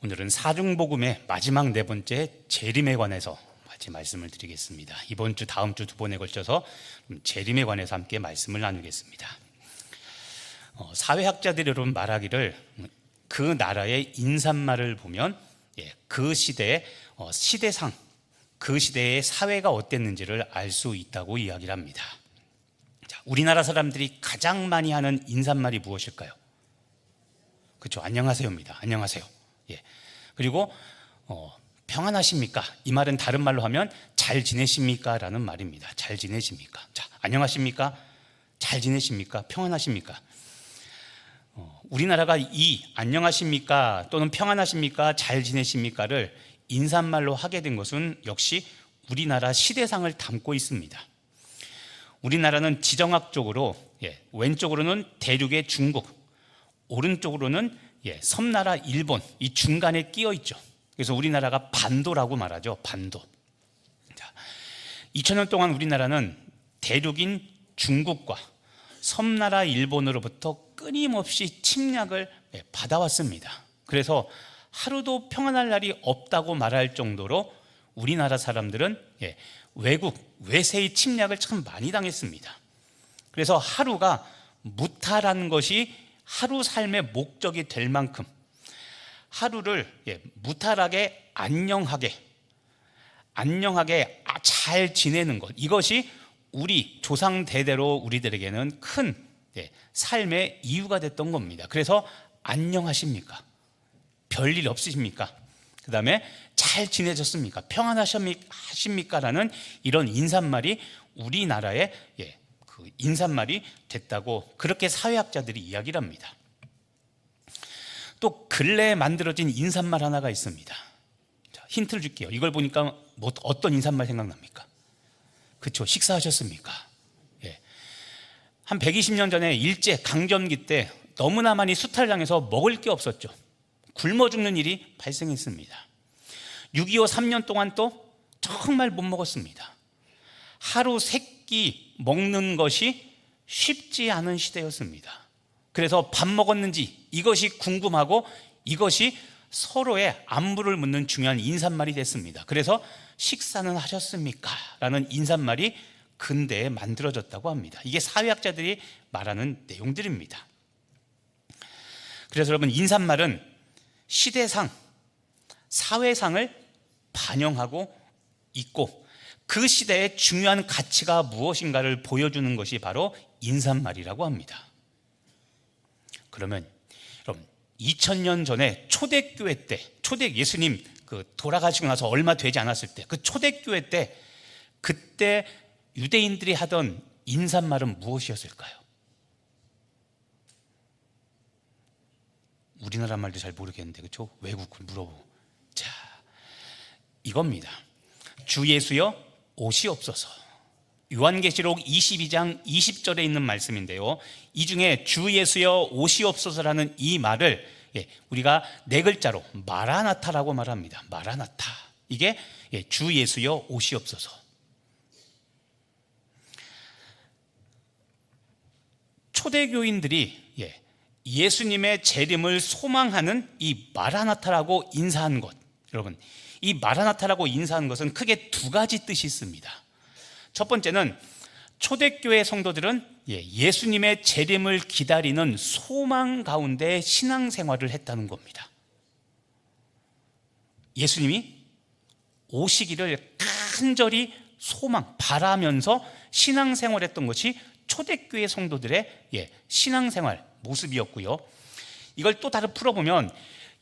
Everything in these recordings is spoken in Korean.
오늘은 사중복음의 마지막 네 번째 재림에 관해서 같이 말씀을 드리겠습니다. 이번 주, 다음 주 두 번에 걸쳐서 재림에 관해서 함께 말씀을 나누겠습니다. 사회학자들이 여러분 말하기를 그 나라의 인사말을 보면 그 시대의 시대상, 그 시대의 사회가 어땠는지를 알 수 있다고 이야기를 합니다. 자, 우리나라 사람들이 가장 많이 하는 인사말이 무엇일까요? 그렇죠, 안녕하세요입니다. 안녕하세요. 그리고 평안하십니까? 이 말은 다른 말로 하면 잘 지내십니까? 라는 말입니다. 잘 지내십니까? 자, 안녕하십니까? 잘 지내십니까? 평안하십니까? 우리나라가 이 안녕하십니까? 또는 평안하십니까? 잘 지내십니까?를 인사말로 하게 된 것은 역시 우리나라 시대상을 담고 있습니다. 우리나라는 지정학적으로 왼쪽으로는 대륙의 중국, 오른쪽으로는 섬나라 일본, 이 중간에 끼어 있죠. 그래서 우리나라가 반도라고 말하죠. 반도. 자, 2000년 동안 우리나라는 대륙인 중국과 섬나라 일본으로부터 끊임없이 침략을 받아왔습니다. 그래서 하루도 평안할 날이 없다고 말할 정도로 우리나라 사람들은 외국, 외세의 침략을 참 많이 당했습니다. 그래서 하루가 무탈한 것이 하루 삶의 목적이 될 만큼 하루를 무탈하게 안녕하게 잘 지내는 것, 이것이 우리 조상 대대로 우리들에게는 큰 삶의 이유가 됐던 겁니다. 그래서 안녕하십니까? 별일 없으십니까? 그 다음에 잘 지내셨습니까? 평안하십니까? 라는 이런 인사말이 우리나라의 그 인사말이 됐다고 그렇게 사회학자들이 이야기를 합니다. 또 근래에 만들어진 인사말 하나가 있습니다. 자, 힌트를 줄게요. 이걸 보니까 어떤 인사말 생각납니까? 그렇죠, 식사하셨습니까? 한 120년 전에 일제 강점기 때 너무나 많이 수탈당해서 먹을 게 없었죠. 굶어 죽는 일이 발생했습니다. 6.25 3년 동안 또 정말 못 먹었습니다. 하루 3끼 먹는 것이 쉽지 않은 시대였습니다. 그래서 밥 먹었는지 이것이 궁금하고 이것이 서로의 안부를 묻는 중요한 인사말이 됐습니다. 그래서 식사는 하셨습니까? 라는 인사말이 근대에 만들어졌다고 합니다. 이게 사회학자들이 말하는 내용들입니다. 그래서 여러분, 인사말은 시대상, 사회상을 반영하고 있고 그 시대의 중요한 가치가 무엇인가를 보여주는 것이 바로 인사말이라고 합니다. 그러면 여러분, 2000년 전에 초대교회 때, 예수님 돌아가시고 나서 얼마 되지 않았을 때, 그 초대교회 때 그때 유대인들이 하던 인사말은 무엇이었을까요? 우리나라 말도 잘 모르겠는데, 그렇죠? 외국을 물어보고. 자, 이겁니다. 주 예수여 오시옵소서. 요한계시록 22장 20절에 있는 말씀인데요, 이 중에 주 예수여 오시옵소서라는 이 말을 우리가 네 글자로 마라나타라고 말합니다. 마라나타. 이게 주 예수여 오시옵소서. 초대교인들이 예수님의 재림을 소망하는 이 마라나타라고 인사한 것, 여러분, 이 마라나타라고 인사한 것은 크게 두 가지 뜻이 있습니다. 첫 번째는 초대교회 성도들은 예수님의 재림을 기다리는 소망 가운데 신앙생활을 했다는 겁니다. 예수님이 오시기를 간절히 바라면서 신앙생활했던 것이 초대교회 성도들의 신앙생활 모습이었고요. 이걸 또 다르게 풀어보면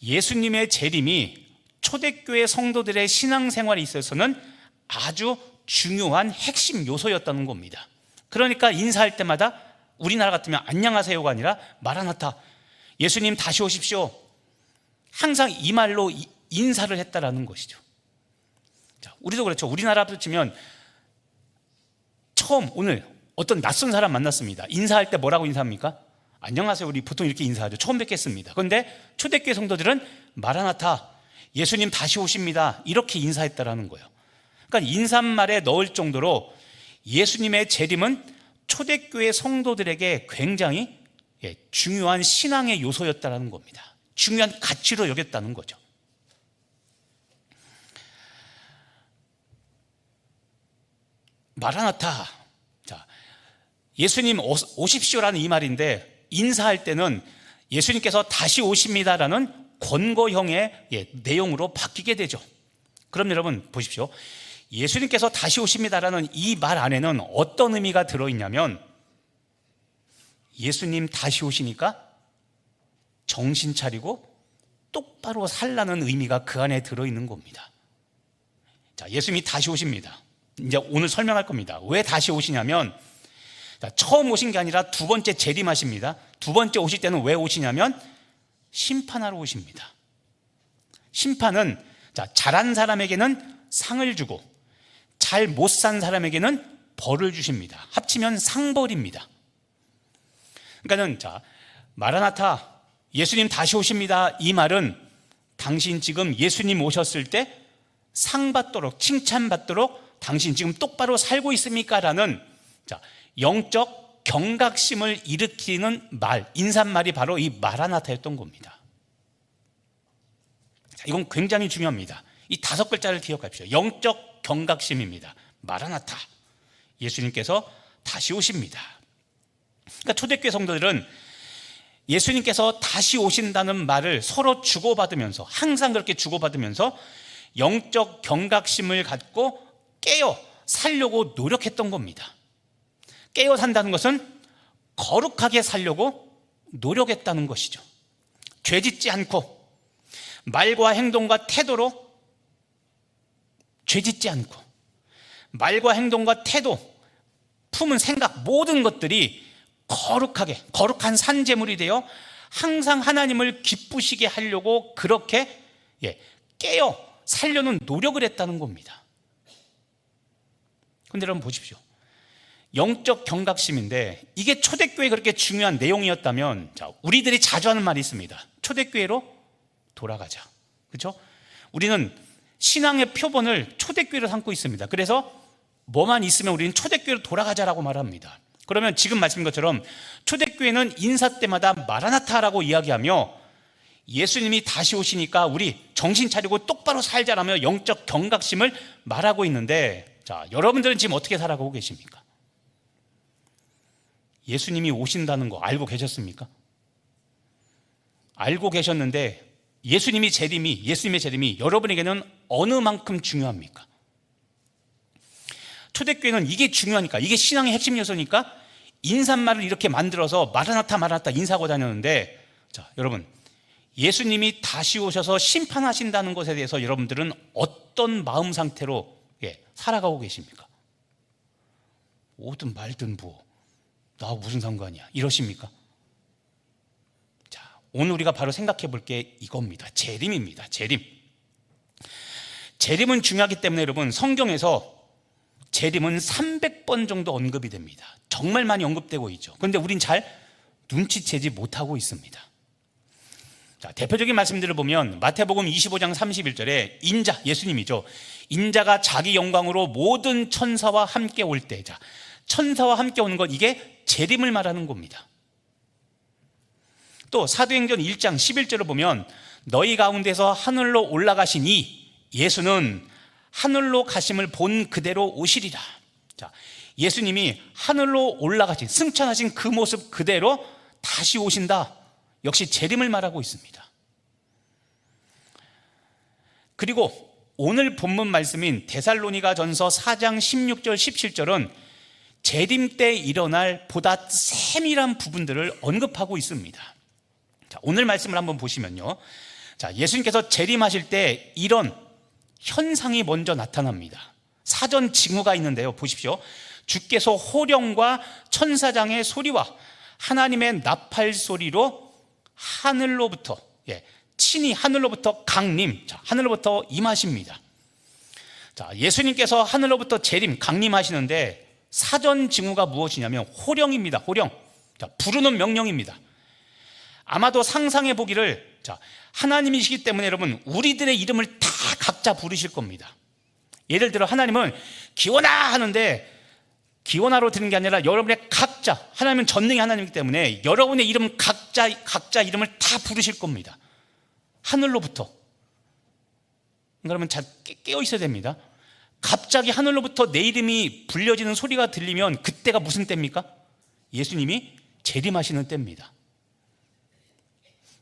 예수님의 재림이 초대교회 성도들의 신앙생활에 있어서는 아주 중요한 핵심 요소였다는 겁니다. 그러니까 인사할 때마다 우리나라 같으면 안녕하세요가 아니라 마라나타, 예수님 다시 오십시오, 항상 이 말로 인사를 했다라는 것이죠. 자, 우리도 그렇죠. 우리나라로 치면 처음 오늘 어떤 낯선 사람 만났습니다. 인사할 때 뭐라고 인사합니까? 안녕하세요. 우리 보통 이렇게 인사하죠. 처음 뵙겠습니다. 그런데 초대교회 성도들은 마라나타, 예수님 다시 오십니다, 이렇게 인사했다라는 거예요. 그러니까 인사말에 넣을 정도로 예수님의 재림은 초대교회 성도들에게 굉장히 중요한 신앙의 요소였다는 겁니다. 중요한 가치로 여겼다는 거죠. 마라나타. 자, 예수님 오십시오라는 이 말인데 인사할 때는 예수님께서 다시 오십니다라는 권고형의 내용으로 바뀌게 되죠. 그럼 여러분 보십시오. 예수님께서 다시 오십니다라는 이 말 안에는 어떤 의미가 들어있냐면, 예수님 다시 오시니까 정신 차리고 똑바로 살라는 의미가 그 안에 들어있는 겁니다. 자, 예수님이 다시 오십니다. 이제 오늘 설명할 겁니다. 왜 다시 오시냐면, 자, 처음 오신 게 아니라 두 번째 재림하십니다. 두 번째 오실 때는 왜 오시냐면 심판하러 오십니다. 심판은, 자, 잘한 사람에게는 상을 주고 잘 못 산 사람에게는 벌을 주십니다. 합치면 상벌입니다. 그러니까는, 자, 마라나타, 예수님 다시 오십니다, 이 말은 당신 지금 예수님 오셨을 때 상 받도록, 칭찬받도록 당신 지금 똑바로 살고 있습니까? 라는, 자, 영적 경각심을 일으키는 말, 인사말이 바로 이 마라나타였던 겁니다. 자, 이건 굉장히 중요합니다. 이 5글자를 기억합시다. 영적 경각심입니다. 마라나타, 예수님께서 다시 오십니다. 그러니까 초대교회 성도들은 예수님께서 다시 오신다는 말을 서로 주고받으면서, 항상 그렇게 주고받으면서 영적 경각심을 갖고 깨어 살려고 노력했던 겁니다. 깨어 산다는 것은 거룩하게 살려고 노력했다는 것이죠. 죄짓지 않고 말과 행동과 태도로, 죄짓지 않고 말과 행동과 태도, 품은 생각, 모든 것들이 거룩하게, 거룩한 산제물이 되어 항상 하나님을 기쁘시게 하려고 그렇게 깨어 살려는 노력을 했다는 겁니다. 그런데 여러분 보십시오. 영적 경각심인데 이게 초대교회에 그렇게 중요한 내용이었다면, 자, 우리들이 자주 하는 말이 있습니다. 초대교회로 돌아가자. 그렇죠? 우리는 신앙의 표본을 초대교회로 삼고 있습니다. 그래서 뭐만 있으면 우리는 초대교회로 돌아가자라고 말합니다. 그러면 지금 말씀인 것처럼 초대교회는 인사 때마다 마라나타라고 이야기하며 예수님이 다시 오시니까 우리 정신 차리고 똑바로 살자라며 영적 경각심을 말하고 있는데, 자, 여러분들은 지금 어떻게 살아가고 계십니까? 예수님이 오신다는 거 알고 계셨습니까? 알고 계셨는데 예수님의 재림이 여러분에게는 어느 만큼 중요합니까? 초대교회는 이게 중요하니까, 이게 신앙의 핵심 요소니까 인사말을 이렇게 만들어서 마라나타 마라나타 인사하고 다녔는데, 자, 여러분, 예수님이 다시 오셔서 심판하신다는 것에 대해서 여러분들은 어떤 마음 상태로 살아가고 계십니까? 오든 말든 나하고 무슨 상관이야, 이러십니까? 자, 오늘 우리가 바로 생각해 볼 게 이겁니다. 재림입니다. 재림은 중요하기 때문에 여러분, 성경에서 재림은 300번 정도 언급이 됩니다. 정말 많이 언급되고 있죠. 그런데 우린 잘 눈치채지 못하고 있습니다. 자, 대표적인 말씀들을 보면 마태복음 25장 31절에 인자, 예수님이죠. 인자가 자기 영광으로 모든 천사와 함께 올 때, 자, 천사와 함께 오는 것, 이게 재림을 말하는 겁니다. 또 사도행전 1장 11절을 보면 너희 가운데서 하늘로 올라가신 이 예수는 하늘로 가심을 본 그대로 오시리라. 자, 예수님이 하늘로 올라가신, 승천하신 그 모습 그대로 다시 오신다. 역시 재림을 말하고 있습니다. 그리고 오늘 본문 말씀인 데살로니가 전서 4장 16절 17절은 재림 때 일어날 보다 세밀한 부분들을 언급하고 있습니다. 자, 오늘 말씀을 한번 보시면요, 자, 예수님께서 재림하실 때 이런 현상이 먼저 나타납니다. 사전 징후가 있는데요, 보십시오. 주께서 호령과 천사장의 소리와 하나님의 나팔 소리로 하늘로부터, 친히 하늘로부터 강림, 자, 하늘로부터 임하십니다. 자, 예수님께서 하늘로부터 재림, 강림하시는데 사전 징후가 무엇이냐면 호령입니다. 호령. 자, 부르는 명령입니다. 아마도 상상해 보기를, 자, 하나님이시기 때문에 여러분 우리들의 이름을 다 각자 부르실 겁니다. 예를 들어 하나님은 기원아 하는데 기원하로 드는 게 아니라 여러분의 각자, 하나님은 전능의 하나님이기 때문에 여러분의 이름 각자 이름을 다 부르실 겁니다. 하늘로부터. 여러분 잘 깨어 있어야 됩니다. 갑자기 하늘로부터 내 이름이 불려지는 소리가 들리면 그때가 무슨 때입니까? 예수님이 재림하시는 때입니다.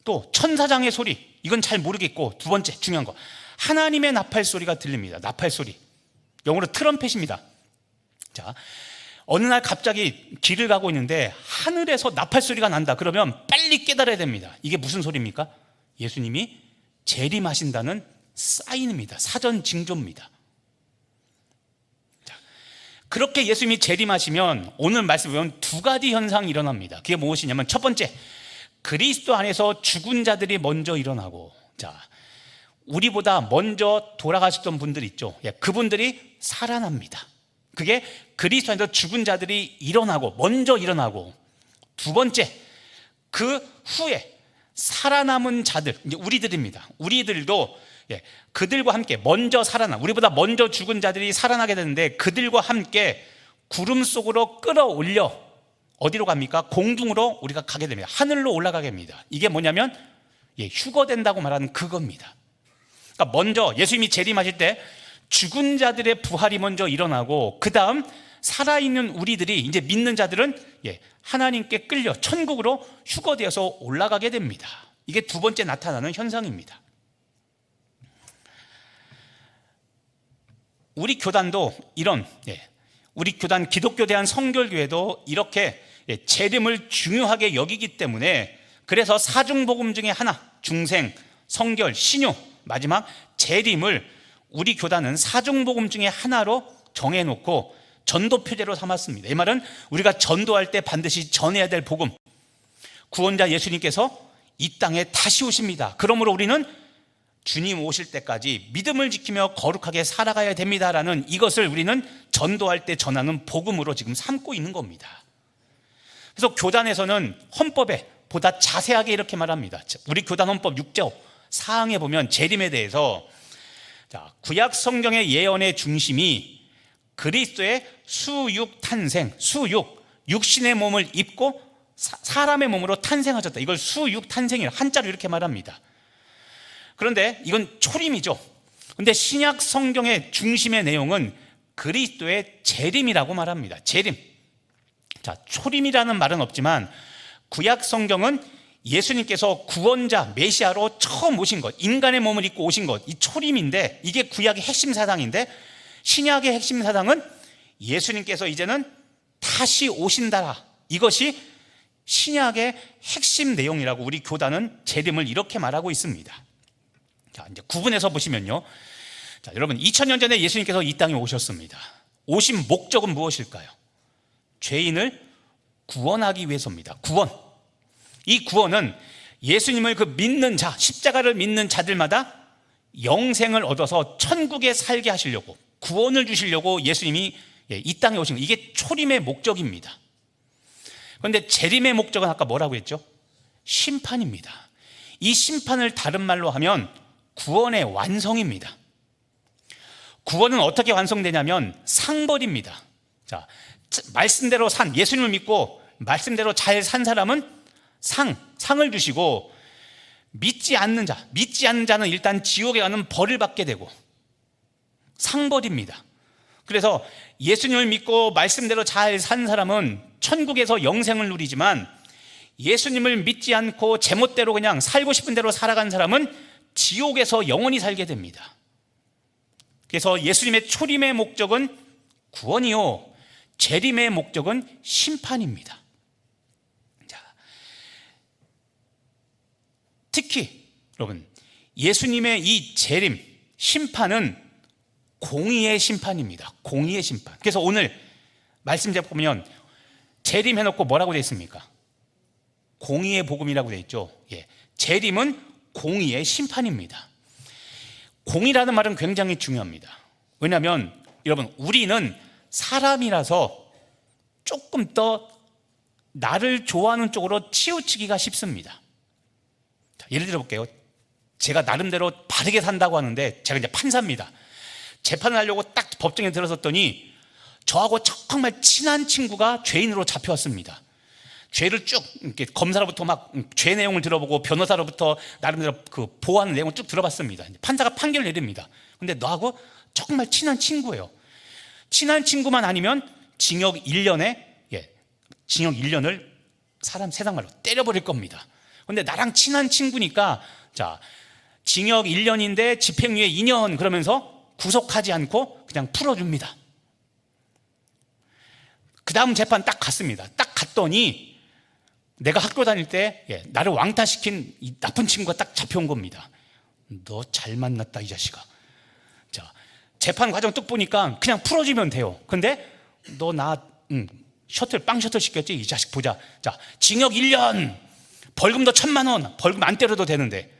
또 천사장의 소리, 이건 잘 모르겠고, 두 번째 중요한 거, 하나님의 나팔 소리가 들립니다. 나팔 소리, 영어로 트럼펫입니다. 자, 어느 날 갑자기 길을 가고 있는데 하늘에서 나팔 소리가 난다. 그러면 빨리 깨달아야 됩니다. 이게 무슨 소리입니까? 예수님이 재림하신다는 사인입니다. 사전 징조입니다. 자, 그렇게 예수님이 재림하시면 오늘 말씀 보면 두 가지 현상이 일어납니다. 그게 무엇이냐면, 첫 번째, 그리스도 안에서 죽은 자들이 먼저 일어나고, 자, 우리보다 먼저 돌아가셨던 분들 있죠. 그분들이 살아납니다. 그게 그리스도 안에서 죽은 자들이 일어나고, 먼저 일어나고, 두 번째, 그 후에 살아남은 자들, 이제 우리들입니다. 우리들도 그들과 함께 먼저 우리보다 먼저 죽은 자들이 살아나게 되는데, 그들과 함께 구름 속으로 끌어올려 어디로 갑니까? 공중으로 우리가 가게 됩니다. 하늘로 올라가게 됩니다. 이게 뭐냐면 휴거된다고 말하는 그겁니다. 그러니까 먼저 예수님이 재림하실 때 죽은 자들의 부활이 먼저 일어나고, 그 다음 살아있는 우리들이, 이제 믿는 자들은 하나님께 끌려 천국으로 휴거되어서 올라가게 됩니다. 이게 두 번째 나타나는 현상입니다. 우리 교단도 우리 교단 기독교 대한 성결교회도 이렇게 재림을 중요하게 여기기 때문에, 그래서 사중복음 중에 하나, 중생, 성결, 신유, 마지막 재림을 우리 교단은 사중복음 중에 하나로 정해놓고 전도 표제로 삼았습니다. 이 말은 우리가 전도할 때 반드시 전해야 될 복음, 구원자 예수님께서 이 땅에 다시 오십니다. 그러므로 우리는 주님 오실 때까지 믿음을 지키며 거룩하게 살아가야 됩니다라는, 이것을 우리는 전도할 때 전하는 복음으로 지금 삼고 있는 겁니다. 그래서 교단에서는 헌법에 보다 자세하게 이렇게 말합니다. 우리 교단 헌법 6조 4항에 보면 재림에 대해서, 구약 성경의 예언의 중심이 그리스도의 수육 탄생, 육신의 몸을 입고 사람의 몸으로 탄생하셨다. 이걸 수육 탄생이라 한자로 이렇게 말합니다. 그런데 이건 초림이죠. 그런데 신약 성경의 중심의 내용은 그리스도의 재림이라고 말합니다. 재림. 자, 초림이라는 말은 없지만 구약 성경은 예수님께서 구원자 메시아로 처음 오신 것, 인간의 몸을 입고 오신 것, 이 초림인데, 이게 구약의 핵심 사상인데, 신약의 핵심 사상은 예수님께서 이제는 다시 오신다라, 이것이 신약의 핵심 내용이라고 우리 교단은 재림을 이렇게 말하고 있습니다. 자, 이제 구분해서 보시면요, 자, 여러분 2000년 전에 예수님께서 이 땅에 오셨습니다. 오신 목적은 무엇일까요? 죄인을 구원하기 위해서입니다. 구원. 이 구원은 예수님을 믿는 자, 십자가를 믿는 자들마다 영생을 얻어서 천국에 살게 하시려고, 구원을 주시려고 예수님이 이 땅에 오신 것, 이게 초림의 목적입니다. 그런데 재림의 목적은 아까 뭐라고 했죠? 심판입니다. 이 심판을 다른 말로 하면 구원의 완성입니다. 구원은 어떻게 완성되냐면 상벌입니다. 자, 말씀대로 예수님을 믿고 말씀대로 잘 산 사람은 상을 주시고, 믿지 않는 자는 일단 지옥에 가는 벌을 받게 되고, 상벌입니다. 그래서 예수님을 믿고 말씀대로 잘 산 사람은 천국에서 영생을 누리지만, 예수님을 믿지 않고 제멋대로 그냥 살고 싶은 대로 살아간 사람은 지옥에서 영원히 살게 됩니다. 그래서 예수님의 초림의 목적은 구원이요, 재림의 목적은 심판입니다. 자, 특히 여러분, 예수님의 이 재림, 심판은 공의의 심판입니다. 공의의 심판. 그래서 오늘 말씀 보면 재림 해놓고 뭐라고 되어 있습니까? 공의의 복음이라고 되어 있죠. 재림은 공의의 심판입니다. 공의라는 말은 굉장히 중요합니다. 왜냐하면 여러분, 우리는 사람이라서 조금 더 나를 좋아하는 쪽으로 치우치기가 쉽습니다. 자, 예를 들어 볼게요. 제가 나름대로 바르게 산다고 하는데, 제가 이제 판사입니다. 재판을 하려고 딱 법정에 들어섰더니 저하고 정말 친한 친구가 죄인으로 잡혀왔습니다. 죄를 쭉 이렇게 검사로부터 막 죄 내용을 들어보고 변호사로부터 나름대로 그 보호하는 내용을 쭉 들어봤습니다. 판사가 판결을 내립니다. 근데 너하고 정말 친한 친구예요. 친한 친구만 아니면 징역 1년에 징역 1년을 세상 말로 때려버릴 겁니다. 그런데 나랑 친한 친구니까 자, 징역 1년인데 집행유예 2년 그러면서 구속하지 않고 그냥 풀어줍니다. 그 다음 재판 딱 갔습니다. 딱 갔더니 내가 학교 다닐 때 나를 왕따시킨 이 나쁜 친구가 딱 잡혀온 겁니다. 너 잘 만났다 이 자식아. 자, 재판 과정 뚝 보니까 그냥 풀어주면 돼요. 근데 너 나 빵 셔틀 시켰지 이 자식 보자. 자, 징역 1년, 벌금도 1,000만 원, 벌금 안 때려도 되는데.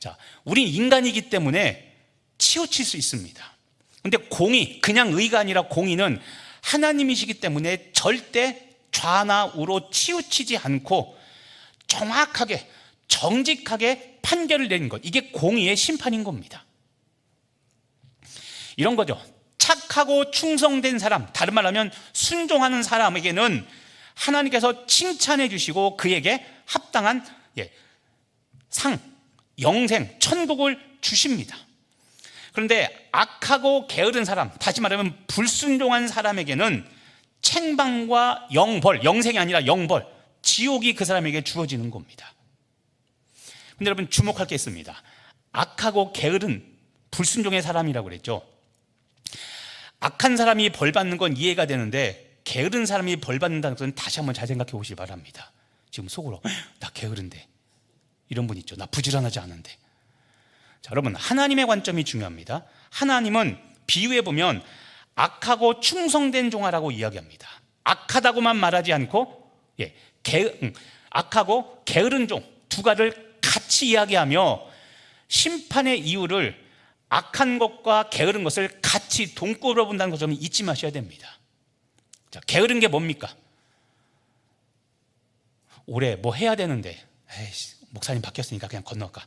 자, 우린 인간이기 때문에 치우칠 수 있습니다. 근데 공의, 그냥 의가 아니라 공의는 하나님이시기 때문에 절대 좌나 우로 치우치지 않고 정확하게 정직하게 판결을 내는 것, 이게 공의의 심판인 겁니다. 이런 거죠. 착하고 충성된 사람, 다른 말 하면 순종하는 사람에게는 하나님께서 칭찬해 주시고 그에게 합당한 상, 영생, 천국을 주십니다. 그런데 악하고 게으른 사람, 다시 말하면 불순종한 사람에게는 책망과 영벌, 영생이 아니라 영벌, 지옥이 그 사람에게 주어지는 겁니다. 근데 여러분 주목할 게 있습니다. 악하고 게으른 불순종의 사람이라고 그랬죠. 악한 사람이 벌 받는 건 이해가 되는데 게으른 사람이 벌 받는다는 것은 다시 한번 잘 생각해 보시기 바랍니다. 지금 속으로 나 게으른데, 이런 분 있죠. 나 부지런하지 않은데. 자, 여러분 하나님의 관점이 중요합니다. 하나님은 비유해 보면 악하고 충성된 종아라고 이야기합니다. 악하다고만 말하지 않고 악하고 게으른 종 두 가지를 같이 이야기하며 심판의 이유를 악한 것과 게으른 것을 같이 동급으로 본다는 것을 잊지 마셔야 됩니다. 자, 게으른 게 뭡니까? 올해 뭐 해야 되는데 에이씨, 목사님 바뀌었으니까 그냥 건너가.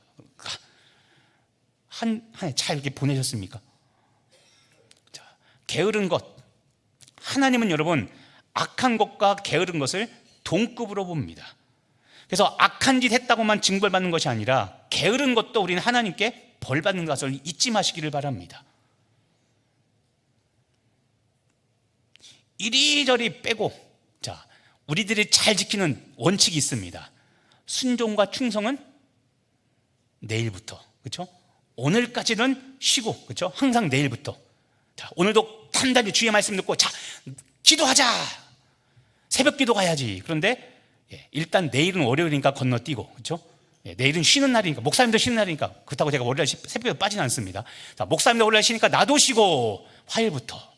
한 해 잘 이렇게 보내셨습니까? 자, 게으른 것, 하나님은 여러분 악한 것과 게으른 것을 동급으로 봅니다. 그래서 악한 짓 했다고만 징벌받는 것이 아니라 게으른 것도 우리는 하나님께 벌받는 것을 잊지 마시기를 바랍니다. 이리저리 빼고, 자, 우리들이 잘 지키는 원칙이 있습니다. 순종과 충성은 내일부터, 그렇죠? 오늘까지는 쉬고, 그렇죠? 항상 내일부터. 자, 오늘도 단단히 주의 말씀 듣고, 자, 기도하자. 새벽 기도 가야지. 그런데 일단 내일은 월요일이니까 건너뛰고, 그렇죠? 내일은 쉬는 날이니까, 목사님도 쉬는 날이니까, 그렇다고 제가 월요일 새벽에 빠지는 않습니다. 자, 목사님도 월요일 쉬니까 나도 쉬고 화요일부터.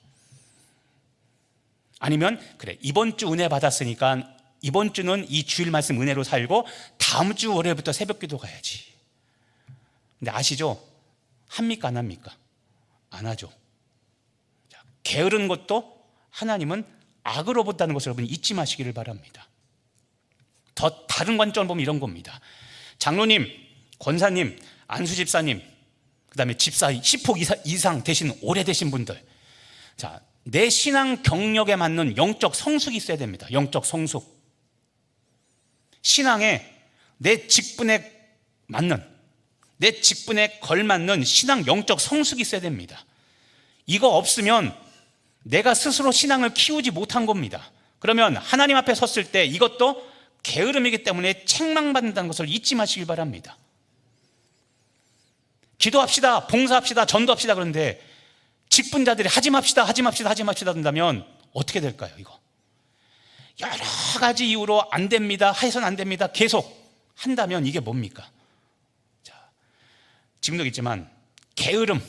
아니면 그래, 이번 주 은혜 받았으니까 이번 주는 이 주일 말씀 은혜로 살고 다음 주 월요일부터 새벽 기도 가야지. 근데 아시죠? 합니까 안 합니까? 안 하죠. 자, 게으른 것도 하나님은 악으로 본다는 것을 여러분 잊지 마시기를 바랍니다. 더 다른 관점을 보면 이런 겁니다. 장로님, 권사님, 안수집사님, 그 다음에 집사 10호 이상 되신 오래되신 분들, 자, 내 신앙 경력에 맞는 영적 성숙이 있어야 됩니다. 영적 성숙. 신앙에 내 직분에 맞는, 내 직분에 걸맞는 신앙 영적 성숙이 있어야 됩니다. 이거 없으면 내가 스스로 신앙을 키우지 못한 겁니다. 그러면 하나님 앞에 섰을 때 이것도 게으름이기 때문에 책망받는다는 것을 잊지 마시길 바랍니다. 기도합시다, 봉사합시다, 전도합시다. 그런데 직분자들이 하지 맙시다 한다면 어떻게 될까요? 이거 여러 가지 이유로 안 됩니다, 해서는 안 됩니다 계속 한다면 이게 뭡니까? 자, 지금도 있지만 게으름,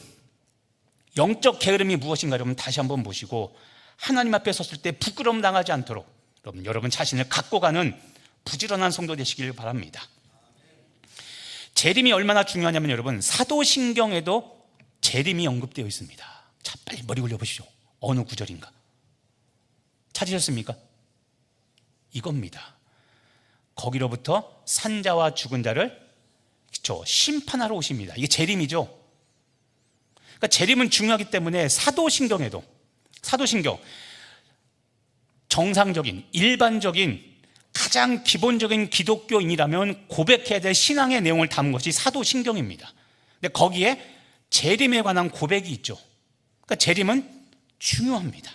영적 게으름이 무엇인가 여러분 다시 한번 보시고 하나님 앞에 섰을 때 부끄러움 당하지 않도록 여러분 자신을 갖고 가는 부지런한 성도 되시길 바랍니다. 재림이 얼마나 중요하냐면 여러분 사도신경에도 재림이 언급되어 있습니다. 자, 빨리 머리 굴려보시죠. 어느 구절인가 찾으셨습니까? 이겁니다. 거기로부터 산자와 죽은 자를 심판하러 오십니다. 이게 재림이죠. 그러니까 재림은 중요하기 때문에 사도신경, 정상적인 일반적인 가장 기본적인 기독교인이라면 고백해야 될 신앙의 내용을 담은 것이 사도신경입니다. 근데 거기에 재림에 관한 고백이 있죠. 그러니까 재림은 중요합니다.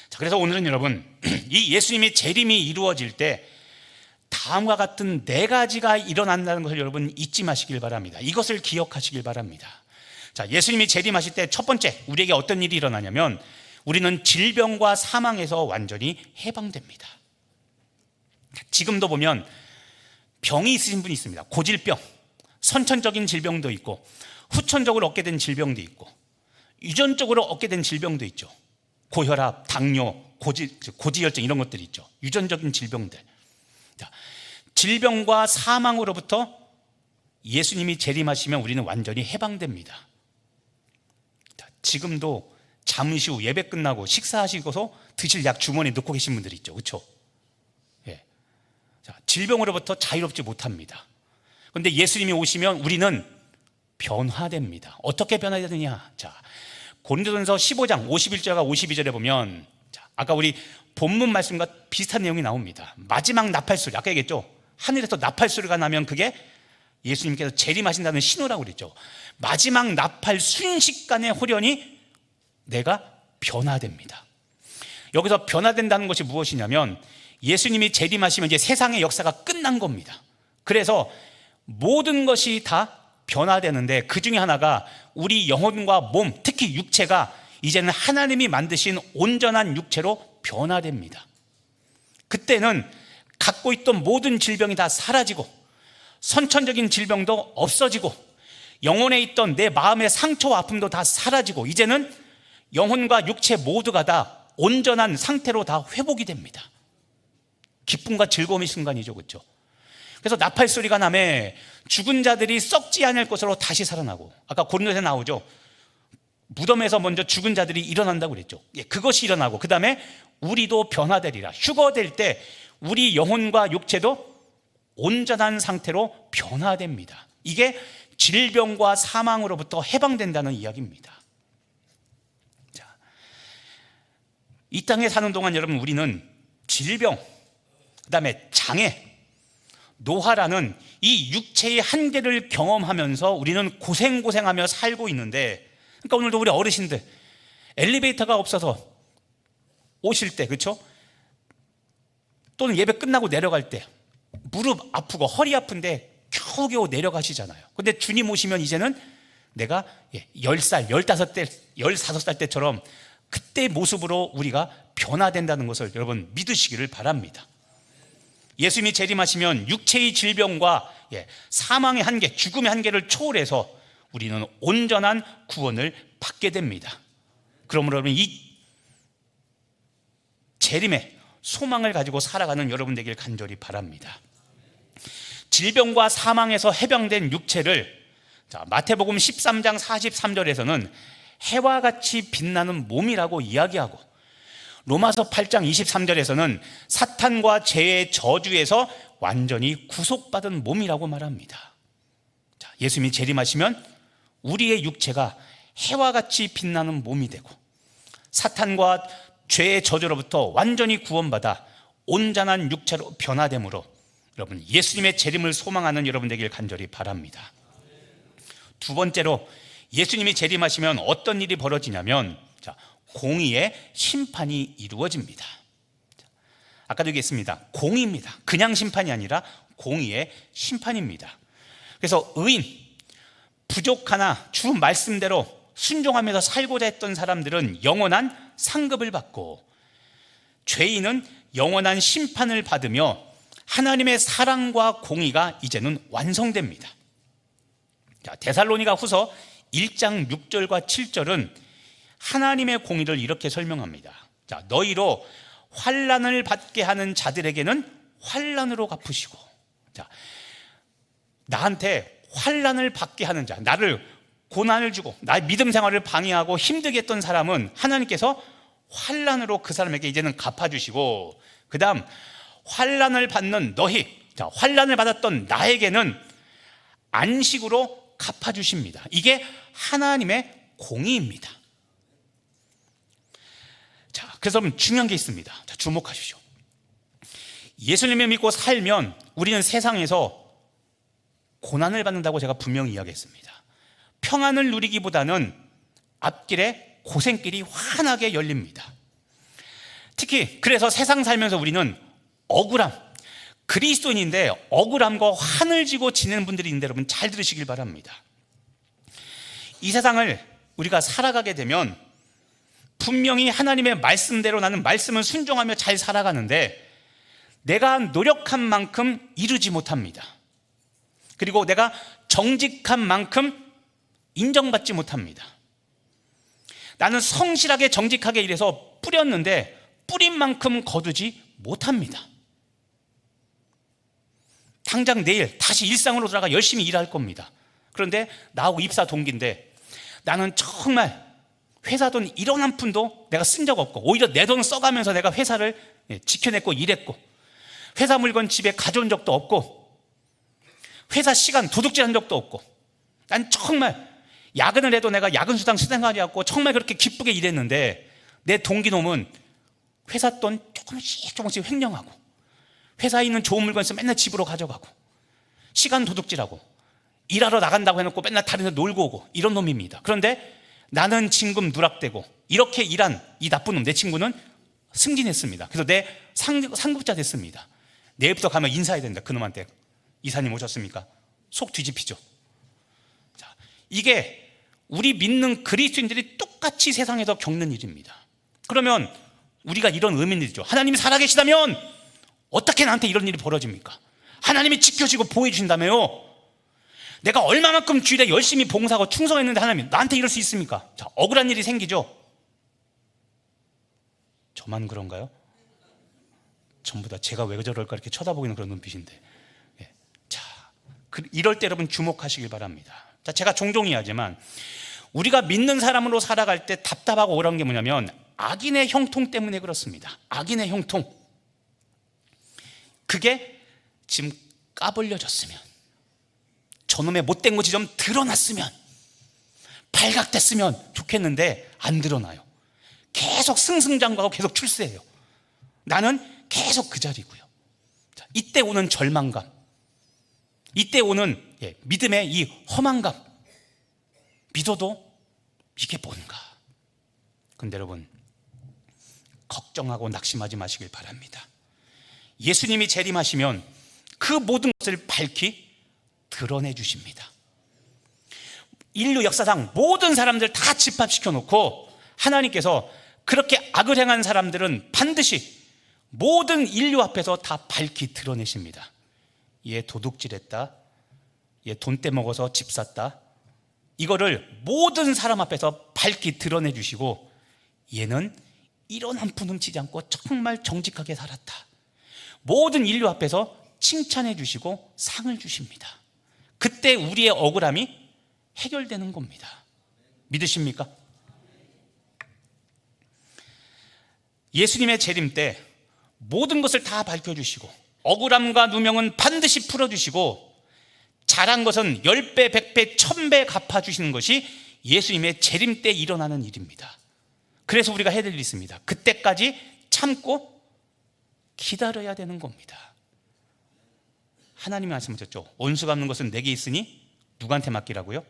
자, 그래서 오늘은 여러분, 이 예수님이 재림이 이루어질 때 다음과 같은 네 가지가 일어난다는 것을 여러분 잊지 마시길 바랍니다. 이것을 기억하시길 바랍니다. 자, 예수님이 재림하실 때 첫 번째 우리에게 어떤 일이 일어나냐면 우리는 질병과 사망에서 완전히 해방됩니다. 지금도 보면 병이 있으신 분이 있습니다. 고질병, 선천적인 질병도 있고 후천적으로 얻게 된 질병도 있고 유전적으로 얻게 된 질병도 있죠. 고혈압, 당뇨, 고지혈증 이런 것들이 있죠. 유전적인 질병들. 자, 질병과 사망으로부터 예수님이 재림하시면 우리는 완전히 해방됩니다. 자, 지금도 잠시 후 예배 끝나고 식사하시고서 드실 약 주머니에 넣고 계신 분들 있죠. 그렇죠? 예. 자, 질병으로부터 자유롭지 못합니다. 그런데 예수님이 오시면 우리는 변화됩니다. 어떻게 변화되느냐? 자, 고린도전서 15장 51절과 52절에 보면, 자, 아까 우리 본문 말씀과 비슷한 내용이 나옵니다. 마지막 나팔소리, 아까 얘기했죠. 하늘에서 나팔소리가 나면 그게 예수님께서 재림하신다는 신호라고 그랬죠. 마지막 나팔 순식간에 호련히 내가 변화됩니다. 여기서 변화된다는 것이 무엇이냐면 예수님이 재림하시면 이제 세상의 역사가 끝난 겁니다. 그래서 모든 것이 다 변화되는데 그 중에 하나가 우리 영혼과 몸, 특히 육체가 이제는 하나님이 만드신 온전한 육체로 변화됩니다. 그때는 갖고 있던 모든 질병이 다 사라지고 선천적인 질병도 없어지고 영혼에 있던 내 마음의 상처와 아픔도 다 사라지고 이제는 영혼과 육체 모두가 다 온전한 상태로 다 회복이 됩니다. 기쁨과 즐거움의 순간이죠. 그렇죠? 그래서 나팔 소리가 나매 죽은 자들이 썩지 않을 것으로 다시 살아나고, 아까 고린도서에 나오죠. 무덤에서 먼저 죽은 자들이 일어난다고 그랬죠. 예, 그것이 일어나고 그 다음에 우리도 변화되리라. 휴거될 때 우리 영혼과 육체도 온전한 상태로 변화됩니다. 이게 질병과 사망으로부터 해방된다는 이야기입니다. 자, 이 땅에 사는 동안 여러분 우리는 질병, 그 다음에 장애, 노화라는 이 육체의 한계를 경험하면서 우리는 고생하며 살고 있는데, 그러니까 오늘도 우리 어르신들 엘리베이터가 없어서 오실 때, 그렇죠? 또는 예배 끝나고 내려갈 때 무릎 아프고 허리 아픈데 겨우겨우 내려가시잖아요. 근데 주님 오시면 이제는 내가 10살, 15살, 16살 때처럼 그때 모습으로 우리가 변화된다는 것을 여러분 믿으시기를 바랍니다. 예수님이 재림하시면 육체의 질병과 사망의 한계, 죽음의 한계를 초월해서 우리는 온전한 구원을 받게 됩니다. 그러므로 여러분 이 재림의 소망을 가지고 살아가는 여러분 되길 간절히 바랍니다. 질병과 사망에서 해방된 육체를 마태복음 13장 43절에서는 해와 같이 빛나는 몸이라고 이야기하고, 로마서 8장 23절에서는 사탄과 죄의 저주에서 완전히 구속받은 몸이라고 말합니다. 자, 예수님이 재림하시면 우리의 육체가 해와 같이 빛나는 몸이 되고 사탄과 죄의 저주로부터 완전히 구원받아 온전한 육체로 변화되므로 여러분 예수님의 재림을 소망하는 여러분 되길 간절히 바랍니다. 두 번째로 예수님이 재림하시면 어떤 일이 벌어지냐면 공의의 심판이 이루어집니다. 아까도 얘기했습니다. 공의입니다. 그냥 심판이 아니라 공의의 심판입니다. 그래서 의인, 부족하나 주 말씀대로 순종하면서 살고자 했던 사람들은 영원한 상급을 받고, 죄인은 영원한 심판을 받으며 하나님의 사랑과 공의가 이제는 완성됩니다. 데살로니가 후서 1장 6절과 7절은 하나님의 공의를 이렇게 설명합니다. 자, 너희로 환난을 받게 하는 자들에게는 환난으로 갚으시고, 자, 나한테 환난을 받게 하는 자, 나를 고난을 주고 나의 믿음 생활을 방해하고 힘들게 했던 사람은 하나님께서 환난으로 그 사람에게 이제는 갚아주시고, 그 다음 환난을 받는 너희, 자, 환난을 받았던 나에게는 안식으로 갚아주십니다. 이게 하나님의 공의입니다. 자, 그래서 중요한 게 있습니다. 자, 주목하십시오. 예수님을 믿고 살면 우리는 세상에서 고난을 받는다고 제가 분명히 이야기했습니다. 평안을 누리기보다는 앞길에 고생길이 환하게 열립니다. 특히 그래서 세상 살면서 우리는 억울함, 그리스도인인데 억울함과 환을 지고 지내는 분들이 있는데 여러분 잘 들으시길 바랍니다. 이 세상을 우리가 살아가게 되면 분명히 하나님의 말씀대로 나는 말씀을 순종하며 잘 살아가는데 내가 노력한 만큼 이루지 못합니다. 그리고 내가 정직한 만큼 인정받지 못합니다. 나는 성실하게 정직하게 일해서 뿌렸는데 뿌린 만큼 거두지 못합니다. 당장 내일 다시 일상으로 돌아가 열심히 일할 겁니다. 그런데 나하고 입사 동기인데 나는 정말 회사 돈 1원 한 푼도 내가 쓴 적 없고 오히려 내 돈 써가면서 내가 회사를 지켜냈고 일했고 회사 물건 집에 가져온 적도 없고 회사 시간 도둑질한 적도 없고 난 정말 야근을 해도 내가 야근 수당 수당하지 않고 정말 그렇게 기쁘게 일했는데 내 동기놈은 회사 돈 조금씩 횡령하고 회사에 있는 좋은 물건 있으면 맨날 집으로 가져가고 시간 도둑질하고 일하러 나간다고 해놓고 맨날 다른 데 놀고 오고 이런 놈입니다. 그런데 나는 진금 누락되고 이렇게 일한 이 나쁜 놈 내 친구는 승진했습니다. 그래서 내 상급자 됐습니다. 내일부터 가면 인사해야 된다. 그놈한테 이사님 오셨습니까? 속 뒤집히죠. 자, 이게 우리 믿는 그리스도인들이 똑같이 세상에서 겪는 일입니다. 그러면 우리가 이런 의문이죠. 하나님이 살아계시다면 어떻게 나한테 이런 일이 벌어집니까? 하나님이 지켜주시고 보호해주신다며요. 내가 얼마만큼 주일에 열심히 봉사하고 충성했는데 하나님 나한테 이럴 수 있습니까? 자, 억울한 일이 생기죠. 저만 그런가요? 전부 다 제가 왜 저럴까 이렇게 쳐다보이는 그런 눈빛인데. 예. 자, 이럴 때 여러분 주목하시길 바랍니다. 자, 제가 종종 이야기하지만 우리가 믿는 사람으로 살아갈 때 답답하고 억울한 게 뭐냐면 악인의 형통 때문에 그렇습니다. 악인의 형통. 그게 지금 까불려졌으면, 저놈의 못된 것이 좀 드러났으면, 발각됐으면 좋겠는데 안 드러나요. 계속 승승장구하고 계속 출세해요. 나는 계속 그 자리고요. 자, 이때 오는 절망감, 이때 오는 믿음의 이 허망감, 믿어도 이게 뭔가. 근데 여러분 걱정하고 낙심하지 마시길 바랍니다. 예수님이 재림하시면 그 모든 것을 밝히 드러내 주십니다. 인류 역사상 모든 사람들 다 집합시켜 놓고 하나님께서 그렇게 악을 행한 사람들은 반드시 모든 인류 앞에서 다 밝히 드러내십니다. 얘 도둑질했다, 얘 돈 떼먹어서 집 샀다, 이거를 모든 사람 앞에서 밝히 드러내 주시고 얘는 이런 한 푼 훔치지 않고 정말 정직하게 살았다, 모든 인류 앞에서 칭찬해 주시고 상을 주십니다. 그때 우리의 억울함이 해결되는 겁니다. 믿으십니까? 예수님의 재림 때 모든 것을 다 밝혀주시고 억울함과 누명은 반드시 풀어주시고 잘한 것은 10배, 100배, 1000배 갚아주시는 것이 예수님의 재림 때 일어나는 일입니다. 그래서 우리가 해야 될 일이 있습니다. 그때까지 참고 기다려야 되는 겁니다. 하나님이 말씀하셨죠. 원수 갚는 것은 내게 있으니 누구한테 맡기라고요?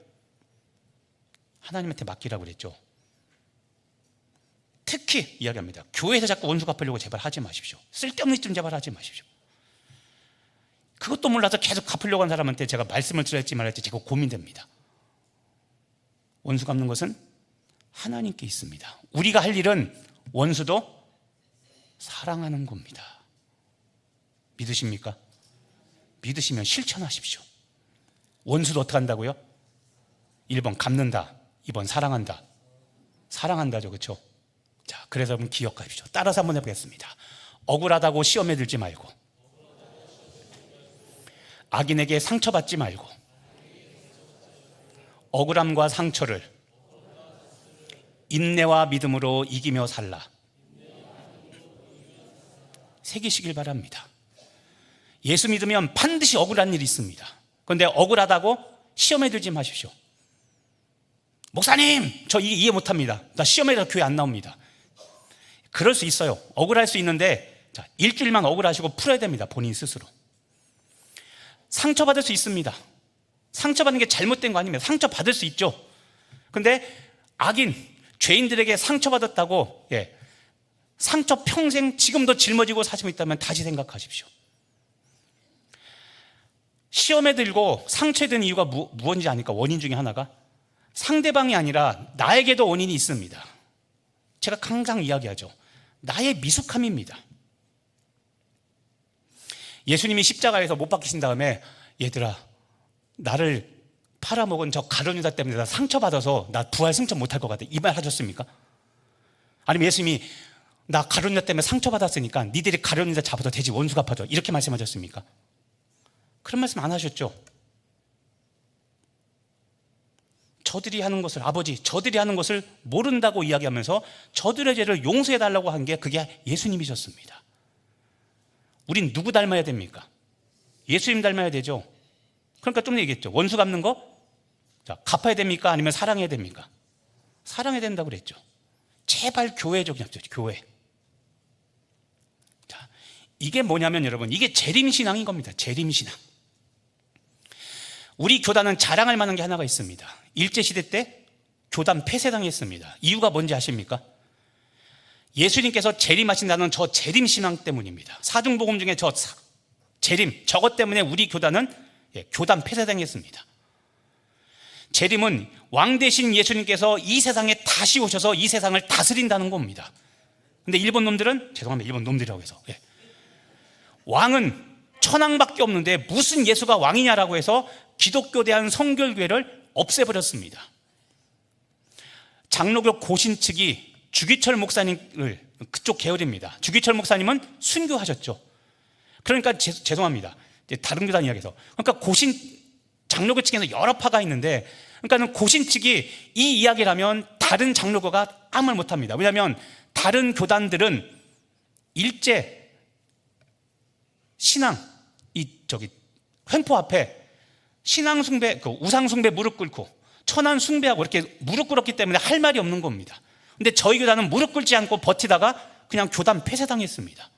하나님한테 맡기라고 그랬죠. 특히 이야기합니다. 교회에서 자꾸 원수 갚으려고 제발 하지 마십시오. 쓸데없는 짓 좀 제발 하지 마십시오. 그것도 몰라서 계속 갚으려고 하는 사람한테 제가 말씀을 드릴지 말할지 제가 고민됩니다. 원수 갚는 것은 하나님께 있습니다. 우리가 할 일은 원수도 사랑하는 겁니다. 믿으십니까? 믿으시면 실천하십시오. 원수도 어떻게 한다고요? 1번 갚는다, 2번 사랑한다. 사랑한다죠, 그렇죠? 자, 그래서 여러분 기억하십시오. 따라서 한번 해보겠습니다. 억울하다고 시험에 들지 말고, 악인에게 상처받지 말고, 억울함과 상처를 인내와 믿음으로 이기며 살라. 새기시길 바랍니다. 예수 믿으면 반드시 억울한 일이 있습니다. 그런데 억울하다고 시험에 들지 마십시오. 목사님, 저 이해 못합니다. 나 시험에 들어 교회 안 나옵니다. 그럴 수 있어요. 억울할 수 있는데 자, 일주일만 억울하시고 풀어야 됩니다. 본인 스스로. 상처받을 수 있습니다. 상처받는 게 잘못된 거 아닙니다. 상처받을 수 있죠. 근데 악인, 죄인들에게 상처받았다고 상처 평생 지금도 짊어지고 사시고 있다면 다시 생각하십시오. 시험에 들고 상처에 든 이유가 무엇인지 아니까 원인 중에 하나가 상대방이 아니라 나에게도 원인이 있습니다. 제가 항상 이야기하죠. 나의 미숙함입니다. 예수님이 십자가에서 못 박히신 다음에 얘들아 나를 팔아먹은 저 가룟 유다 때문에 나 상처받아서 나 부활 승천 못할 것 같아 이 말 하셨습니까? 아니면 예수님이 나 가룟 유다 때문에 상처받았으니까 니들이 가룟 유다 잡아도 돼지 원수 갚아줘 이렇게 말씀하셨습니까? 그런 말씀 안 하셨죠. 저들이 하는 것을 아버지 저들이 하는 것을 모른다고 이야기하면서 저들의 죄를 용서해달라고 한 게 그게 예수님이셨습니다. 우린 누구 닮아야 됩니까? 예수님 닮아야 되죠. 그러니까 좀 얘기했죠. 원수 갚는 거 자, 갚아야 됩니까? 아니면 사랑해야 됩니까? 사랑해야 된다고 그랬죠. 제발 교회적인 합죠. 교회. 자, 이게 뭐냐면 여러분 이게 재림신앙인 겁니다. 재림신앙. 우리 교단은 자랑할 만한 게 하나가 있습니다. 일제시대 때 교단 폐쇄당했습니다. 이유가 뭔지 아십니까? 예수님께서 재림하신다는 저 재림신앙 때문입니다. 사중복음 중에 저 재림 저것 때문에 우리 교단은 교단 폐쇄당했습니다. 재림은 왕 대신 예수님께서 이 세상에 다시 오셔서 이 세상을 다스린다는 겁니다. 근데 일본 놈들은 죄송합니다. 일본 놈들이라고 해서 왕은 천황밖에 없는데 무슨 예수가 왕이냐라고 해서 기독교 대한 성결교회를 없애버렸습니다. 장로교 고신 측이 주기철 목사님을 그쪽 계열입니다. 주기철 목사님은 순교하셨죠. 그러니까 죄송합니다. 다른 교단 이야기해서 그러니까 고신 장로교 측에서 여러 파가 있는데 그러니까 고신 측이 이 이야기를 하면 다른 장로교가 아무 말 못합니다. 왜냐하면 다른 교단들은 일제 신앙 횡포 앞에 신앙 숭배, 우상 숭배 무릎 꿇고 천안 숭배하고 이렇게 무릎 꿇었기 때문에 할 말이 없는 겁니다. 근데 저희 교단은 무릎 꿇지 않고 버티다가 그냥 교단 폐쇄당했습니다.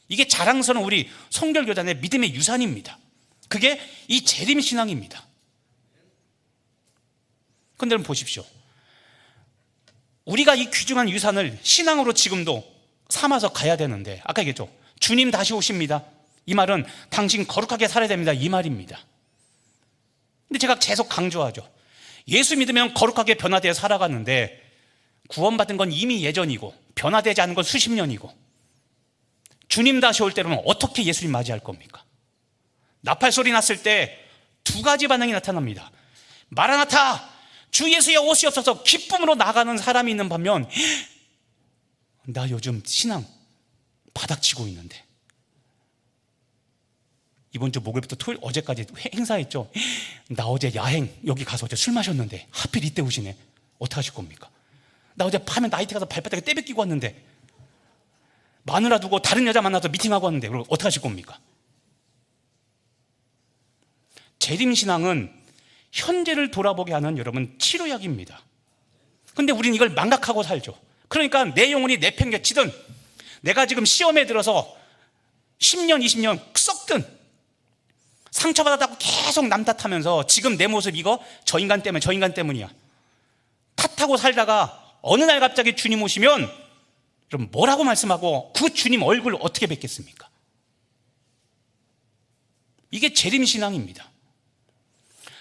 이게 자랑스러운 우리 성결교단의 믿음의 유산입니다. 그게 이 재림신앙입니다. 그런데 여러분 보십시오. 우리가 이 귀중한 유산을 신앙으로 지금도 삼아서 가야 되는데 아까 얘기했죠. 주님 다시 오십니다. 이 말은 당신 거룩하게 살아야 됩니다. 이 말입니다. 근데 제가 계속 강조하죠. 예수 믿으면 거룩하게 변화되어 살아가는데 구원받은 건 이미 예전이고 변화되지 않은 건 수십 년이고 주님 다시 올 때로는 어떻게 예수님 맞이할 겁니까? 나팔 소리 났을 때 두 가지 반응이 나타납니다. 마라나타 주 예수여 오시옵소서 기쁨으로 나가는 사람이 있는 반면 나 요즘 신앙 바닥치고 있는데 이번 주 목요일부터 토요일 어제까지 행사했죠. 나 어제 야행 여기 가서 어제 술 마셨는데 하필 이때 오시네. 어떻게 하실 겁니까? 나 어제 밤에 나이트 가서 발바닥에 떼 뱉기고 왔는데 마누라 두고 다른 여자 만나서 미팅하고 왔는데 그럼 어떻게 하실 겁니까? 재림신앙은 현재를 돌아보게 하는 여러분 치료약입니다. 근데 우리는 이걸 망각하고 살죠. 그러니까 내 영혼이 내팽개치든 내가 지금 시험에 들어서 10년 20년 썩든 상처받았다고 계속 남 탓하면서 지금 내 모습 이거 저 인간 때문에 저 인간 때문이야 탓하고 살다가 어느 날 갑자기 주님 오시면 그럼 뭐라고 말씀하고 그 주님 얼굴 어떻게 뵙겠습니까? 이게 재림신앙입니다.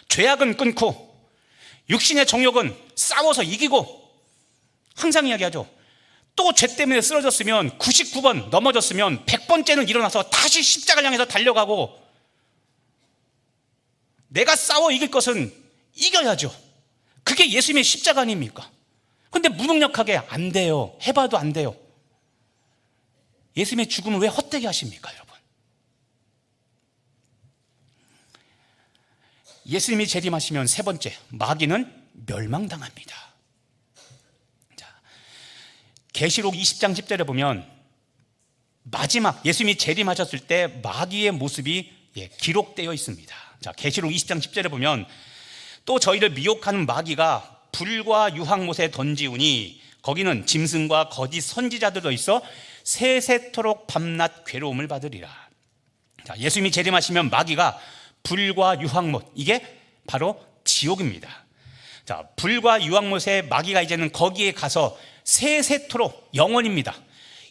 죄악은 끊고 육신의 정욕은 싸워서 이기고 항상 이야기하죠. 또 죄 때문에 쓰러졌으면 99번 넘어졌으면 100번째는 일어나서 다시 십자가를 향해서 달려가고 내가 싸워 이길 것은 이겨야죠. 그게 예수님의 십자가 아닙니까? 근데 무능력하게 안 돼요. 해봐도 안 돼요. 예수님의 죽음을 왜 헛되게 하십니까, 여러분? 예수님이 재림하시면 세 번째, 마귀는 멸망당합니다. 자, 계시록 20장 10절에 보면 마지막 예수님이 재림하셨을 때 마귀의 모습이 기록되어 있습니다. 자, 계시록 20장 10절에 보면 또 저희를 미혹하는 마귀가 불과 유황못에 던지우니 거기는 짐승과 거짓 선지자들도 있어 세세토록 밤낮 괴로움을 받으리라. 자, 예수님이 재림하시면 마귀가 불과 유황못, 이게 바로 지옥입니다. 자, 불과 유황못에 마귀가 이제는 거기에 가서 세세토록 영원입니다.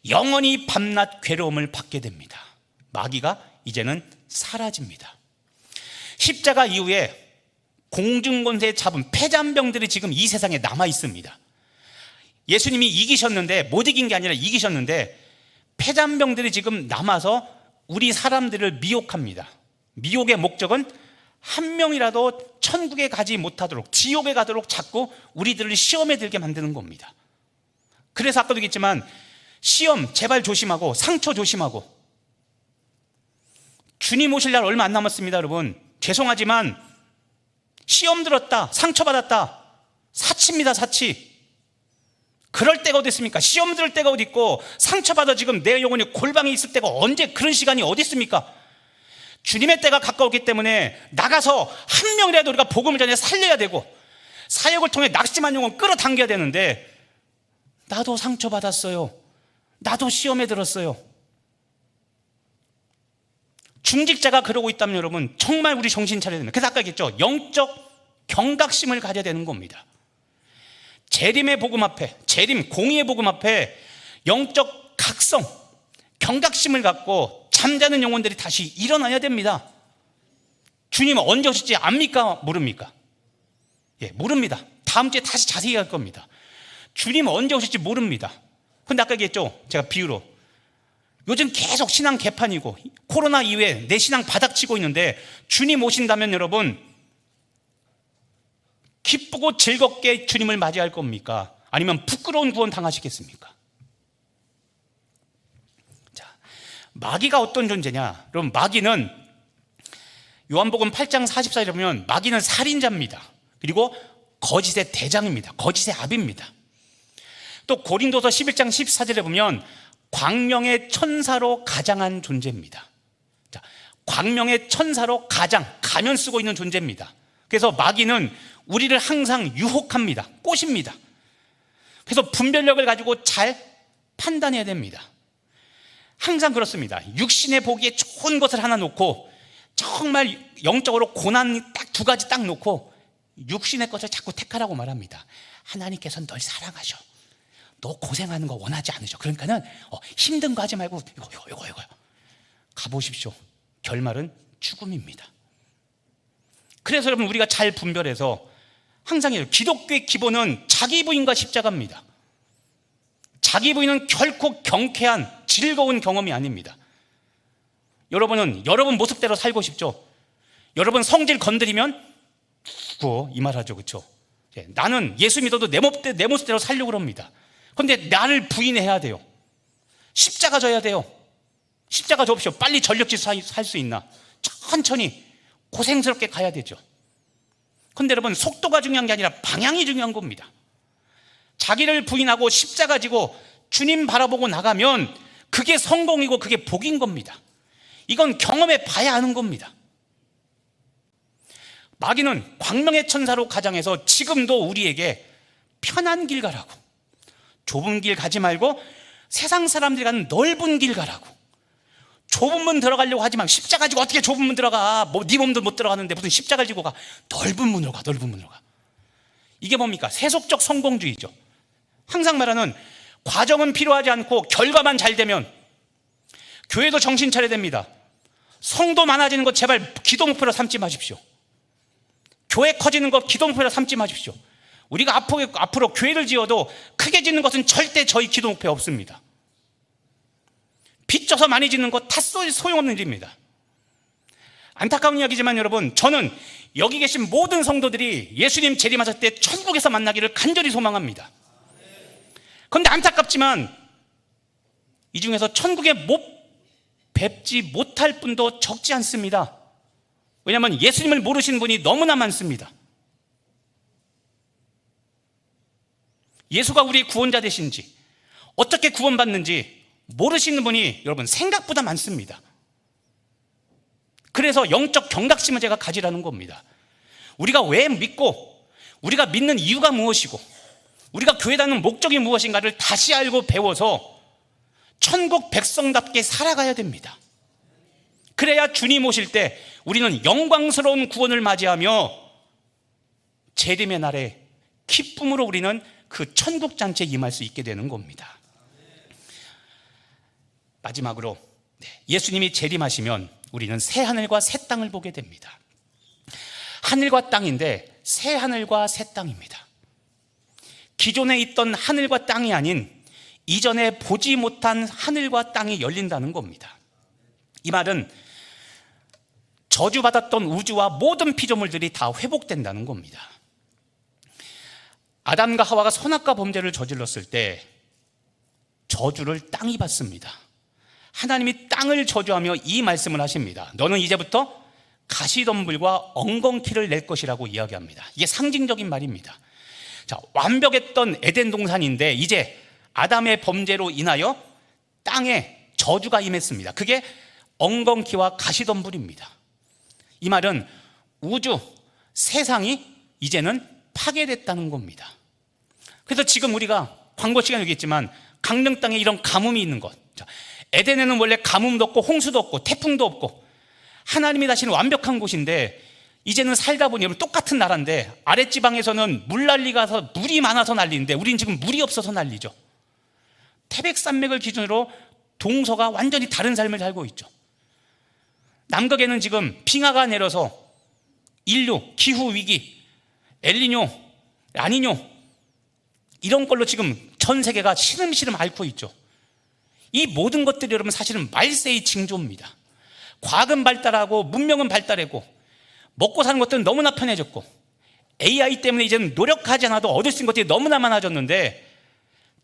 영원히 밤낮 괴로움을 받게 됩니다. 마귀가 이제는 사라집니다. 십자가 이후에 공중권세 잡은 폐잔병들이 지금 이 세상에 남아 있습니다. 예수님이 이기셨는데, 못 이긴 게 아니라 이기셨는데, 폐잔병들이 지금 남아서 우리 사람들을 미혹합니다. 미혹의 목적은 한 명이라도 천국에 가지 못하도록, 지옥에 가도록 자꾸 우리들을 시험에 들게 만드는 겁니다. 그래서 아까도 얘기했지만 시험 제발 조심하고 상처 조심하고, 주님 오실 날 얼마 안 남았습니다. 여러분, 죄송하지만 시험 들었다, 상처받았다, 사치입니다. 사치. 그럴 때가 어디 있습니까? 시험 들을 때가 어디 있고, 상처받아 지금 내 영혼이 골방에 있을 때가 언제, 그런 시간이 어디 있습니까? 주님의 때가 가까웠기 때문에 나가서 한 명이라도 우리가 복음을 전해 살려야 되고, 사역을 통해 낙심한 영혼 끌어당겨야 되는데, 나도 상처받았어요, 나도 시험에 들었어요. 중직자가 그러고 있다면 여러분 정말 우리 정신 차려야 됩니다. 그래서 아까 얘기했죠, 영적 경각심을 가져야 되는 겁니다. 재림의 복음 앞에, 재림 공의의 복음 앞에 영적 각성, 경각심을 갖고 잠자는 영혼들이 다시 일어나야 됩니다. 주님은 언제 오실지 압니까? 모릅니까? 예, 모릅니다. 다음 주에 다시 자세히 할 겁니다. 주님은 언제 오실지 모릅니다. 근데 아까 얘기했죠, 제가 비유로, 요즘 계속 신앙 개판이고 코로나 이후에 내 신앙 바닥치고 있는데, 주님 오신다면 여러분 기쁘고 즐겁게 주님을 맞이할 겁니까? 아니면 부끄러운 구원 당하시겠습니까? 자, 마귀가 어떤 존재냐? 여러분, 마귀는 요한복음 8장 44절에 보면 마귀는 살인자입니다. 그리고 거짓의 대장입니다. 거짓의 아비입니다. 또 고린도서 11장 14절에 보면 광명의 천사로 가장한 존재입니다. 자, 광명의 천사로 가면 쓰고 있는 존재입니다. 그래서 마귀는 우리를 항상 유혹합니다. 꼬십니다. 그래서 분별력을 가지고 잘 판단해야 됩니다. 항상 그렇습니다. 육신에 보기에 좋은 것을 하나 놓고, 정말 영적으로 고난 딱 두 가지 딱 놓고 육신의 것을 자꾸 택하라고 말합니다. 하나님께서는 널 사랑하셔, 너 고생하는 거 원하지 않으셔, 그러니까는 힘든 거 하지 말고 이거 가보십시오. 결말은 죽음입니다. 그래서 여러분, 우리가 잘 분별해서 항상 기독교의 기본은 자기 부인과 십자가입니다. 자기 부인은 결코 경쾌한 즐거운 경험이 아닙니다. 여러분은 여러분 모습대로 살고 싶죠? 여러분 성질 건드리면 죽어, 이 말 하죠, 그렇죠? 나는 예수 믿어도 내 모습대로 살려고 합니다. 그런데 나를 부인해야 돼요. 십자가 져야 돼요. 십자가 접으시오. 빨리 전력질 살 수 있나? 천천히 고생스럽게 가야 되죠. 그런데 여러분, 속도가 중요한 게 아니라 방향이 중요한 겁니다. 자기를 부인하고 십자가 지고 주님 바라보고 나가면 그게 성공이고 그게 복인 겁니다. 이건 경험해 봐야 하는 겁니다. 마귀는 광명의 천사로 가장해서 지금도 우리에게 편한 길 가라고, 좁은 길 가지 말고 세상 사람들이 가는 넓은 길 가라고, 좁은 문 들어가려고 하지 마. 십자가 지고 어떻게 좁은 문 들어가? 네 몸도 못 들어가는데 무슨 십자가를 지고 가. 넓은 문으로 가, 넓은 문으로 가. 이게 뭡니까? 세속적 성공주의죠. 항상 말하는 과정은 필요하지 않고 결과만 잘 되면, 교회도 정신 차려야 됩니다. 성도 많아지는 것 제발 기도 목표로 삼지 마십시오. 교회 커지는 것 기도 목표로 삼지 마십시오. 우리가 앞으로 교회를 지어도 크게 짓는 것은 절대 저희 기도 목표에 없습니다. 빚져서 많이 짓는 것 다 소용없는 일입니다. 안타까운 이야기지만 여러분, 저는 여기 계신 모든 성도들이 예수님 재림하실 때 천국에서 만나기를 간절히 소망합니다. 그런데 안타깝지만 이 중에서 천국에 뵙지 못할 분도 적지 않습니다. 왜냐하면 예수님을 모르시는 분이 너무나 많습니다. 예수가 우리의 구원자 되신지, 어떻게 구원받는지 모르시는 분이 여러분 생각보다 많습니다. 그래서 영적 경각심을 제가 가지라는 겁니다. 우리가 왜 믿고, 우리가 믿는 이유가 무엇이고, 우리가 교회 다니는 목적이 무엇인가를 다시 알고 배워서 천국 백성답게 살아가야 됩니다. 그래야 주님 오실 때 우리는 영광스러운 구원을 맞이하며 재림의 날에 기쁨으로 우리는 그 천국 잔치에 임할 수 있게 되는 겁니다. 마지막으로 예수님이 재림하시면 우리는 새 하늘과 새 땅을 보게 됩니다. 하늘과 땅인데 새 하늘과 새 땅입니다. 기존에 있던 하늘과 땅이 아닌 이전에 보지 못한 하늘과 땅이 열린다는 겁니다. 이 말은 저주받았던 우주와 모든 피조물들이 다 회복된다는 겁니다. 아담과 하와가 선악과 범죄를 저질렀을 때 저주를 땅이 받습니다. 하나님이 땅을 저주하며 이 말씀을 하십니다. 너는 이제부터 가시덤불과 엉겅퀴를 낼 것이라고 이야기합니다. 이게 상징적인 말입니다. 자, 완벽했던 에덴 동산인데 이제 아담의 범죄로 인하여 땅에 저주가 임했습니다. 그게 엉겅퀴와 가시덤불입니다. 이 말은 우주, 세상이 이제는 파괴됐다는 겁니다. 그래서 지금 우리가 광고 시간에 얘기했지만 강릉 땅에 이런 가뭄이 있는 것, 에덴에는 원래 가뭄도 없고 홍수도 없고 태풍도 없고 하나님이 다시는 완벽한 곳인데 이제는 살다 보니 똑같은 나라인데 아랫지방에서는 물난리가 물이 많아서 난리인데 우리는 지금 물이 없어서 난리죠. 태백산맥을 기준으로 동서가 완전히 다른 삶을 살고 있죠. 남극에는 지금 빙하가 내려서 인류, 기후위기, 엘니뇨, 라니뇨 이런 걸로 지금 전 세계가 시름시름 앓고 있죠. 이 모든 것들이 여러분 사실은 말세의 징조입니다. 과학은 발달하고 문명은 발달하고 먹고 사는 것들은 너무나 편해졌고 AI 때문에 이제는 노력하지 않아도 얻을 수 있는 것들이 너무나 많아졌는데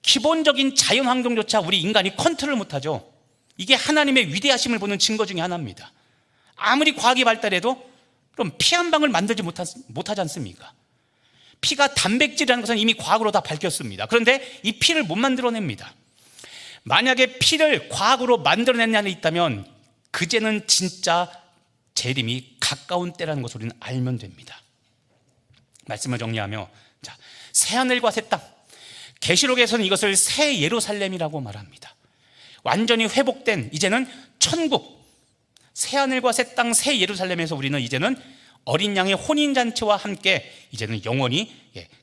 기본적인 자연 환경조차 우리 인간이 컨트롤 못하죠. 이게 하나님의 위대하심을 보는 증거 중에 하나입니다. 아무리 과학이 발달해도 그럼 피 한 방울 만들지 못하지 않습니까? 피가 단백질이라는 것은 이미 과학으로 다 밝혔습니다. 그런데 이 피를 못 만들어냅니다. 만약에 피를 과학으로 만들어낸 한이 있다면 그제는 진짜 재림이 가까운 때라는 것을 우리는 알면 됩니다. 말씀을 정리하며 새 하늘과 새 땅, 계시록에서는 이것을 새 예루살렘이라고 말합니다. 완전히 회복된 이제는 천국, 새 하늘과 새 땅, 새 예루살렘에서 우리는 이제는 어린 양의 혼인잔치와 함께 이제는 영원히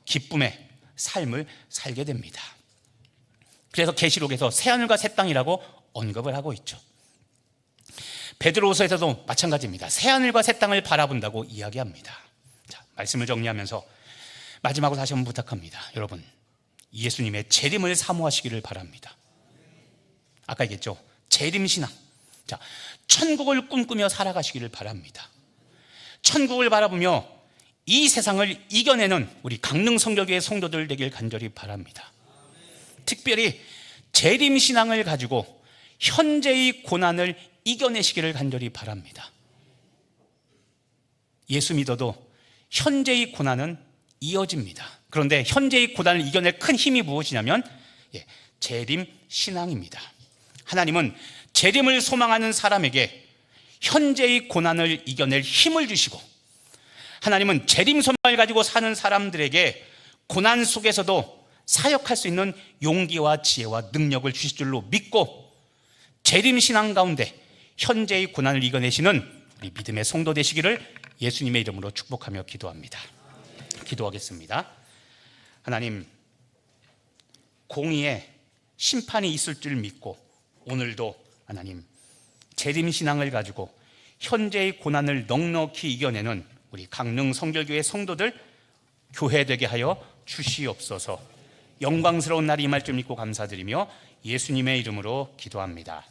기쁨의 삶을 살게 됩니다. 그래서 계시록에서 새 하늘과 새 땅이라고 언급을 하고 있죠. 베드로후서에서도 마찬가지입니다. 새 하늘과 새 땅을 바라본다고 이야기합니다. 자, 말씀을 정리하면서 마지막으로 다시 한번 부탁합니다. 여러분, 예수님의 재림을 사모하시기를 바랍니다. 아까 얘기했죠. 재림신앙. 자, 천국을 꿈꾸며 살아가시기를 바랍니다. 천국을 바라보며 이 세상을 이겨내는 우리 강릉 성결교회 성도들 되길 간절히 바랍니다. 특별히 재림신앙을 가지고 현재의 고난을 이겨내시기를 간절히 바랍니다. 예수 믿어도 현재의 고난은 이어집니다. 그런데 현재의 고난을 이겨낼 큰 힘이 무엇이냐면 재림신앙입니다. 하나님은 재림을 소망하는 사람에게 현재의 고난을 이겨낼 힘을 주시고 하나님은 재림 소망을 가지고 사는 사람들에게 고난 속에서도 사역할 수 있는 용기와 지혜와 능력을 주실 줄로 믿고 재림신앙 가운데 현재의 고난을 이겨내시는 우리 믿음의 성도 되시기를 예수님의 이름으로 축복하며 기도합니다. 기도하겠습니다. 하나님, 공의의 심판이 있을 줄 믿고 오늘도 하나님 재림신앙을 가지고 현재의 고난을 넉넉히 이겨내는 우리 강릉 성결교회 성도들 교회되게 하여 주시옵소서. 영광스러운 날이 임할 줄 믿고 감사드리며 예수님의 이름으로 기도합니다.